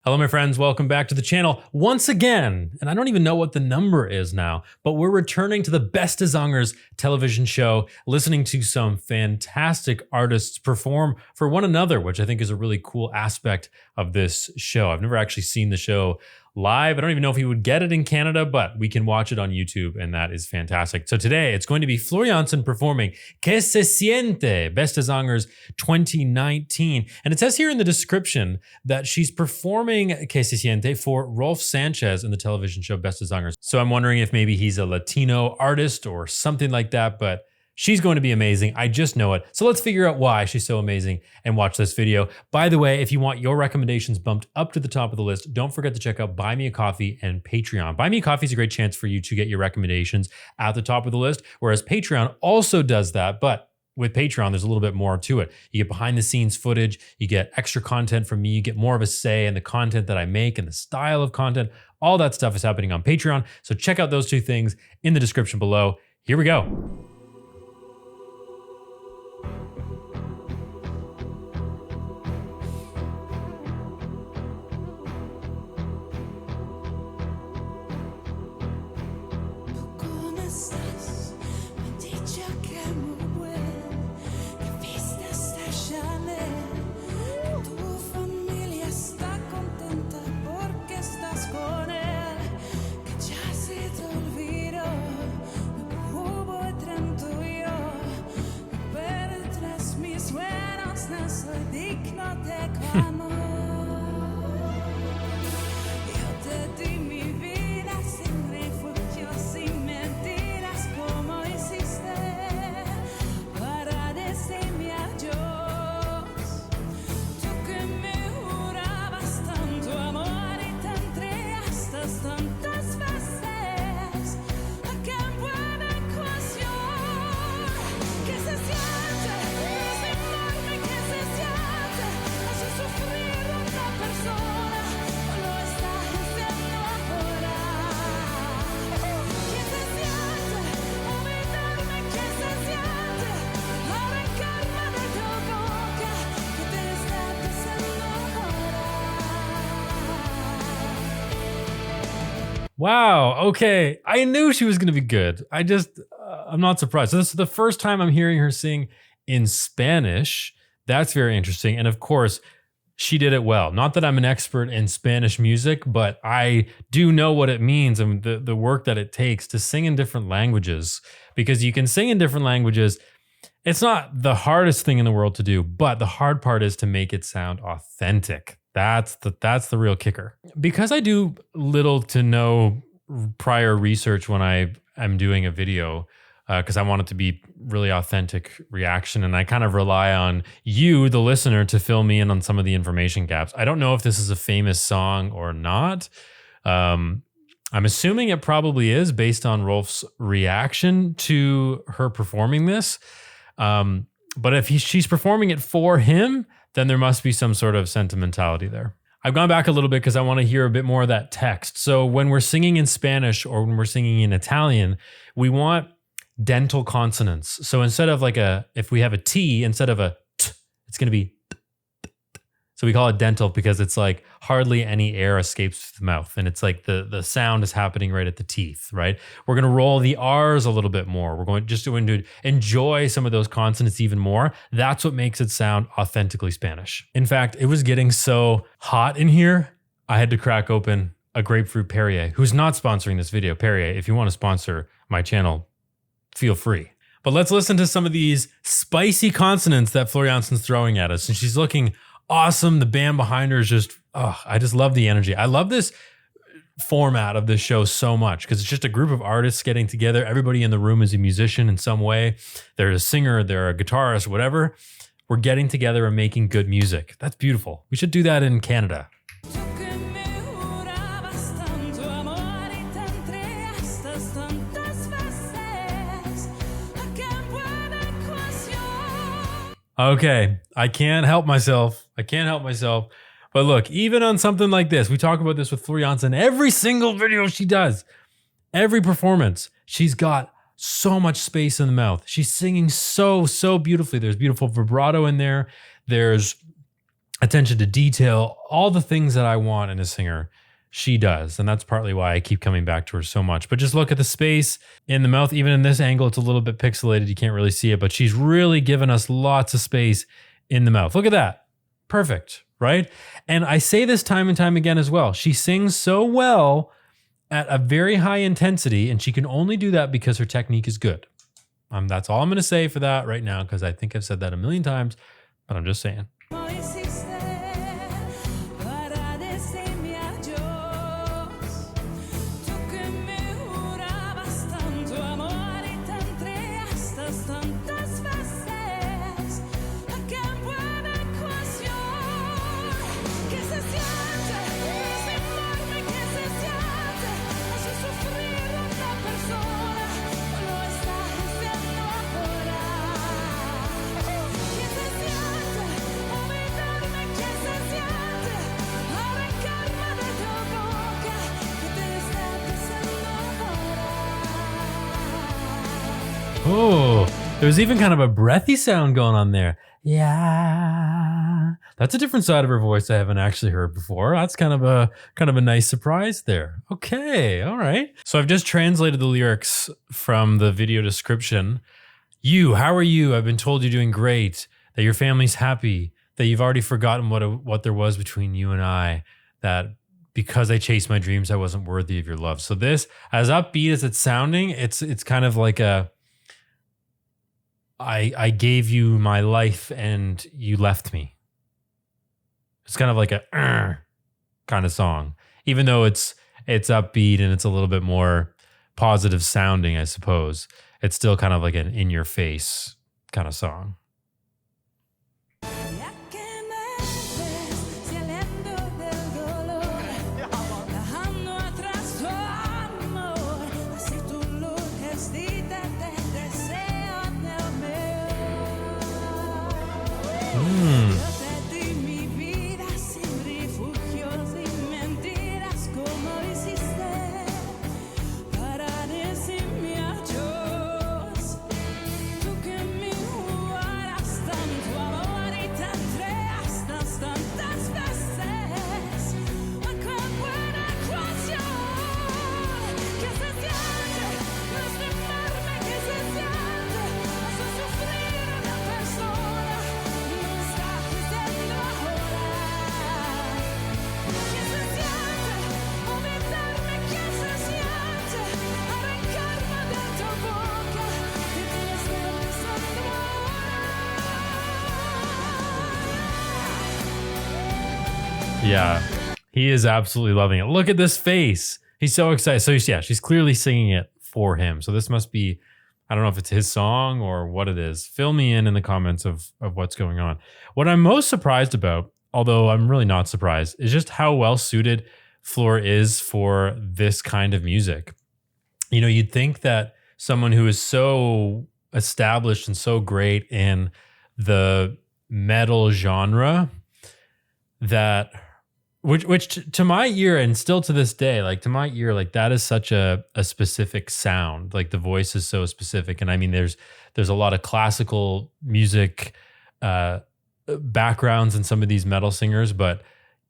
Hello, my friends. Welcome back to the channel once again. And I don't even know what the number is now, but we're returning to the Beste Zangers television show, listening to some fantastic artists perform for one another, which I think is a really cool aspect of this show. I've never actually seen the show live. I don't even know if he would get it in Canada, but we can watch it on YouTube, and that is fantastic. So today it's going to be Jansen performing Que se siente, Beste Zangers 2019. And it says here in the description that she's performing Que se siente for Rolf Sanchez in the television show Beste Zangers. So I'm wondering if maybe he's a Latino artist or something like that, but she's going to be amazing. I just know it. So let's figure out why she's so amazing and watch this video. By the way, if you want your recommendations bumped up to the top of the list, don't forget to check out Buy Me a Coffee and Patreon. Buy Me a Coffee is a great chance for you to get your recommendations at the top of the list, whereas Patreon also does that, but with Patreon, there's a little bit more to it. You get behind the scenes footage, you get extra content from me, you get more of a say in the content that I make and the style of content. All that stuff is happening on Patreon. So check out those two things in the description below. Here we go. Wow. Okay. I knew she was going to be good. I'm not surprised. So this is the first time I'm hearing her sing in Spanish. That's very interesting. And of course, she did it well. Not that I'm an expert in Spanish music, but I do know what it means and the work that it takes to sing in different languages, because you can sing in different languages. It's not the hardest thing in the world to do, but the hard part is to make it sound authentic. That's the real kicker. Because I do little to no prior research when I'm doing a video, because I want it to be really authentic reaction, and I kind of rely on you, the listener, to fill me in on some of the information gaps. I don't know if this is a famous song or not. I'm assuming it probably is based on Rolf's reaction to her performing this. But if she's performing it for him, then there must be some sort of sentimentality there. I've gone back a little bit because I want to hear a bit more of that text. So when we're singing in Spanish or when we're singing in Italian, we want dental consonants. So instead of if we have a T, instead of a T, it's going to be so we call it dental because it's like hardly any air escapes the mouth. And it's like the sound is happening right at the teeth, right? We're going to roll the R's a little bit more. We're going to enjoy some of those consonants even more. That's what makes it sound authentically Spanish. In fact, it was getting so hot in here, I had to crack open a grapefruit Perrier, who's not sponsoring this video. Perrier, if you want to sponsor my channel, feel free. But let's listen to some of these spicy consonants that Jansen's throwing at us. And she's looking awesome. The band behind her is just, I just love the energy. I love this format of this show so much because it's just a group of artists getting together. Everybody in the room is a musician in some way. They're a singer, they're a guitarist, whatever. We're getting together and making good music. That's beautiful. We should do that in Canada. Okay, I can't help myself. But look, even on something like this, we talk about this with Jansen, every single video she does, every performance, she's got so much space in the mouth. She's singing so beautifully. There's beautiful vibrato in there. There's attention to detail, all the things that I want in a singer, she does. And that's partly why I keep coming back to her so much. But just look at the space in the mouth. Even in this angle, it's a little bit pixelated. You can't really see it, but she's really given us lots of space in the mouth. Look at that. Perfect, right? And I say this time and time again as well. She sings so well at a very high intensity, and she can only do that because her technique is good. That's all I'm going to say for that right now, because I think I've said that a million times, but I'm just saying. Oh, there's even kind of a breathy sound going on there. Yeah. That's a different side of her voice I haven't actually heard before. That's kind of a nice surprise there. Okay, all right. So I've just translated the lyrics from the video description. You, how are you? I've been told you're doing great, that your family's happy, that you've already forgotten what there was between you and I, that because I chased my dreams, I wasn't worthy of your love. So this, as upbeat as it's sounding, it's kind of like I gave you my life and you left me. It's kind of like a kind of song, even though it's upbeat and it's a little bit more positive sounding, I suppose. It's still kind of like an in your face kind of song. Yeah, he is absolutely loving it. Look at this face. He's so excited. So yeah, she's clearly singing it for him. So this must be, I don't know if it's his song or what it is. Fill me in the comments of what's going on. What I'm most surprised about, although I'm really not surprised, is just how well suited Flor is for this kind of music. You know, you'd think that someone who is so established and so great in the metal genre, that which to my ear, and still to this day, like to my ear, like that is such a specific sound. Like the voice is so specific. And I mean, there's a lot of classical music backgrounds in some of these metal singers, but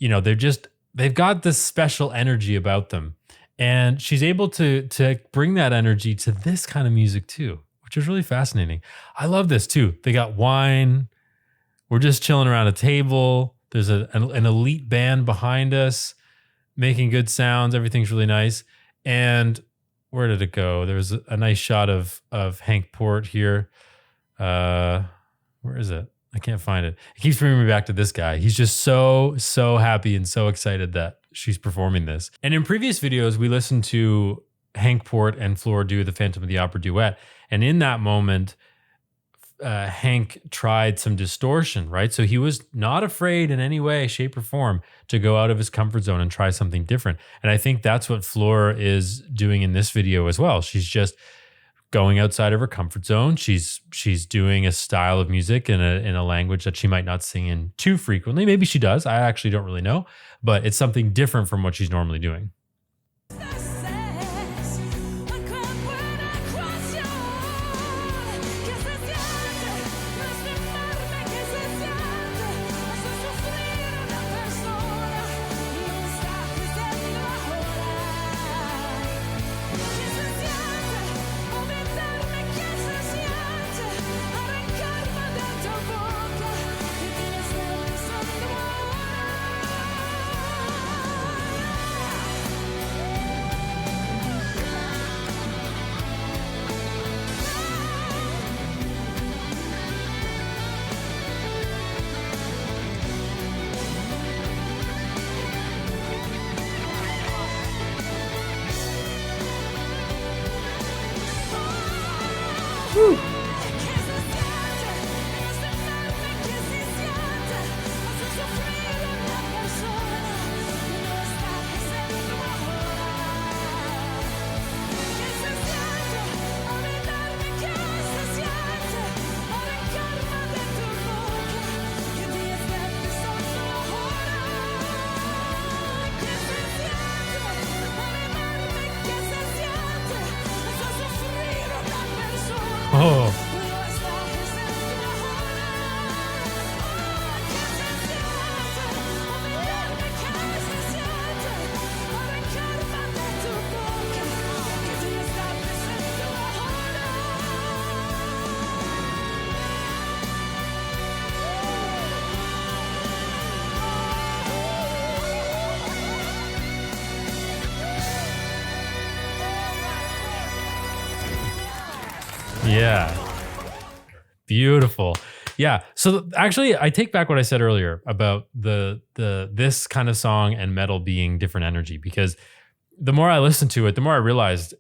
you know, they've got this special energy about them. And she's able to bring that energy to this kind of music too, which is really fascinating. I love this too. They got wine. We're just chilling around a table. There's an elite band behind us making good sounds. Everything's really nice. And where did it go? There's a nice shot of Hank Port here. Where is it? I can't find it. It keeps bringing me back to this guy. He's just so happy and so excited that she's performing this. And in previous videos, we listened to Hank Port and Flor do the Phantom of the Opera duet. And in that moment, Hank tried some distortion, right? So he was not afraid in any way, shape, or form to go out of his comfort zone and try something different. And I think that's what Flor is doing in this video as well. She's just going outside of her comfort zone. She's doing a style of music in a language that she might not sing in too frequently. Maybe she does. I actually don't really know, but it's something different from what she's normally doing. Yeah. Beautiful. Yeah. So actually, I take back what I said earlier about this kind of song and metal being different energy, because the more I listened to it, the more I realized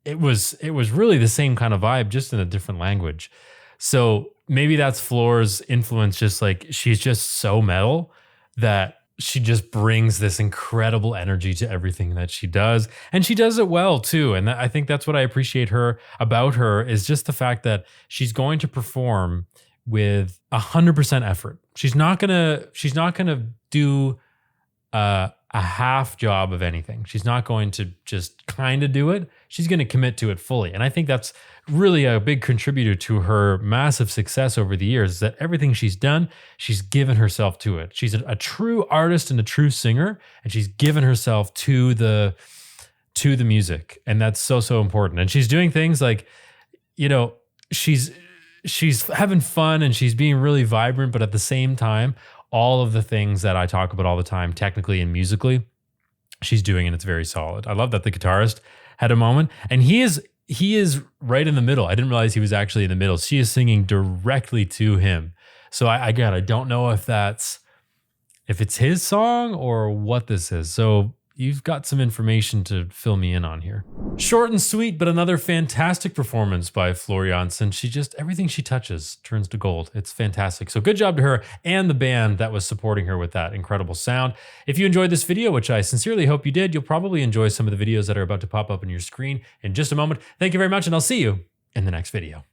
it was really the same kind of vibe, just in a different language. So maybe that's Floor's influence, just like she's just so metal that she just brings this incredible energy to everything that she does. And she does it well too. And I think that's what I appreciate about her is just the fact that she's going to perform with 100% effort. She's not gonna do a half job of anything. She's not going to just kind of do it. She's going to commit to it fully. And I think that's really a big contributor to her massive success over the years, is that everything she's done, she's given herself to it. She's a true artist and a true singer, and she's given herself to the music. And that's so, so important. And she's doing things like, you know, she's having fun and she's being really vibrant, but at the same time, all of the things that I talk about all the time, technically and musically, she's doing, and it's very solid. I love that the guitarist had a moment, and he is right in the middle. I didn't realize he was actually in the middle. She is singing directly to him. So I don't know if it's his song or what this is. So you've got some information to fill me in on here. Short and sweet, but another fantastic performance by Floor Jansen. Everything she touches turns to gold. It's fantastic. So good job to her and the band that was supporting her with that incredible sound. If you enjoyed this video, which I sincerely hope you did, you'll probably enjoy some of the videos that are about to pop up on your screen in just a moment. Thank you very much, and I'll see you in the next video.